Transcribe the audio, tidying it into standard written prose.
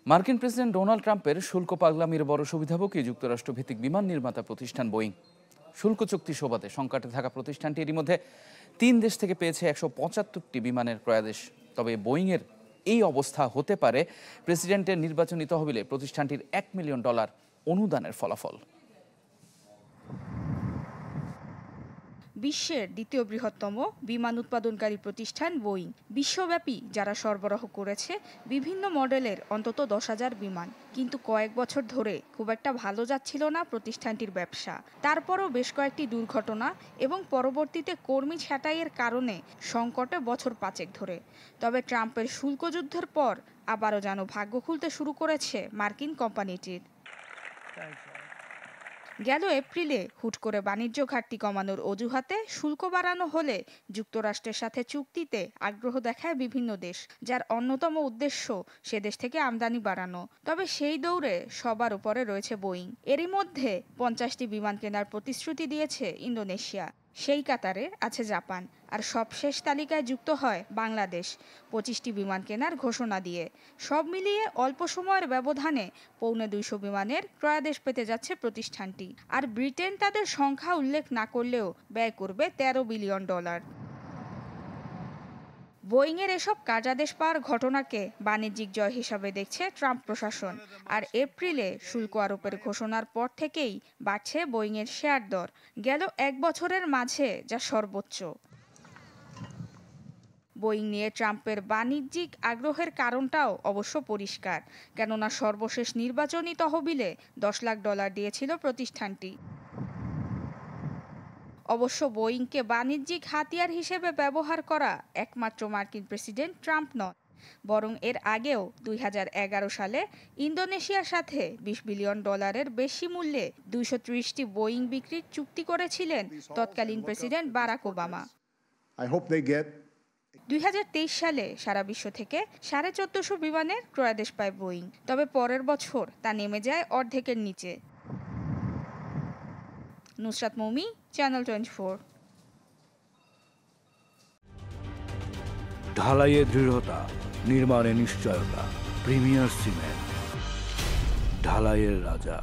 মার্কিন president Donald ট্রাম্পের শুল্ক পাগলামির বড় সুবিধাভোগী যুক্তরাষ্ট্রভিত্তিক বিমান নির্মাতা প্রতিষ্ঠান বোয়িং। শুল্ক চুক্তি শোবাতে সংকটে থাকা প্রতিষ্ঠানটি এরই মধ্যে 3 দেশ থেকে পেয়েছে 175টি বিমানের ক্রয়াদেশ। তবে বোয়িংয়ের এই অবস্থা হতে পারে প্রেসিডেন্টের নির্বাচনী তহবিলে প্রতিষ্ঠানটির $1 মিলিয়ন অনুদানের ফলাফল। বিশ্বের দ্বিতীয় বৃহত্তম বিমান উৎপাদনকারী প্রতিষ্ঠান বোয়িং বিশ্বব্যাপী যারা সরবরাহ করেছে বিভিন্ন মডেলের অন্তত 10,000 বিমান, কিন্তু কয়েক বছর ধরে খুব একটা ভালো যাচ্ছিল না প্রতিষ্ঠানটির ব্যবসা। তারপরও বেশ কয়েকটি দুর্ঘটনা এবং পরবর্তীতে কর্মী ছাঁটাইয়ের কারণে সংকটে বছর 5 ধরে। তবে ট্রাম্পের শুল্ক যুদ্ধের পর আবারও যেন ভাগ্য খুলতে শুরু করেছে মার্কিন কোম্পানিটির। গেল এপ্রিলে হুট করে বাণিজ্য ঘাটতি কমানোর অজুহাতে শুল্ক বাড়ানো হলে যুক্তরাষ্ট্রের সাথে চুক্তিতে আগ্রহ দেখায় বিভিন্ন দেশ, যার অন্যতম উদ্দেশ্য সে দেশ থেকে আমদানি বাড়ানো। তবে সেই দৌড়ে সবার উপরে রয়েছে বোয়িং। এরই মধ্যে 50টি বিমান কেনার প্রতিশ্রুতি দিয়েছে ইন্দোনেশিয়া, সেই কাতারে আছে জাপান, আর সবশেষ তালিকায় যুক্ত হয় বাংলাদেশ 25টি বিমান কেনার ঘোষণা দিয়ে। সব মিলিয়ে অল্প সময়ের ব্যবধানে 250 বিমানের ক্রয়াদেশ পেতে যাচ্ছে প্রতিষ্ঠানটি। আর ব্রিটেন তাদের সংখ্যা উল্লেখ না করলেও ব্যয় করবে $13 বিলিয়ন। বোয়িংয়ের এসব কার্যাদেশ পাওয়ার ঘটনাকে বাণিজ্যিক জয় হিসাবে দেখছে ট্রাম্প প্রশাসন। আর এপ্রিলে শুল্ক আরোপের ঘোষণার পর থেকেই বাড়ছে বোয়িংয়ের শেয়ার দর, গেল 1 বছরের মাঝে যা সর্বোচ্চ। বোয়িং নিয়ে ট্রাম্পের বাণিজ্যিক আগ্রহের কারণটাও অবশ্য পরিষ্কার, কেননা সর্বশেষ নির্বাচনী তহবিলে $10 লাখ দিয়েছিল প্রতিষ্ঠানটি। অবশ্য বোয়িংকে বাণিজ্যিক হাতিয়ার হিসেবে ব্যবহার করা একমাত্র মার্কিন প্রেসিডেন্ট ট্রাম্প নন, বরং এর আগেও 2011 সালে ইন্দোনেশিয়ার সাথে $20 বিলিয়ন বেশি মূল্যে 230টি বোয়িং বিক্রির চুক্তি করেছিলেন তৎকালীন প্রেসিডেন্ট বারাক ওবামা। 2023 সালে সারা বিশ্ব থেকে 1450 বিমানের ক্রয়াদেশ পায় বোয়িং, তবে পরের বছর তা নেমে যায় অর্ধেকের নিচে। নুসরাত মৌমি, চ্যানেল 24। ঢালাইয়ে দৃঢ়তা, নির্মাণে নিশ্চয়তা, প্রিমিয়ার সিমেন্ট, ঢালাইয়ের রাজা।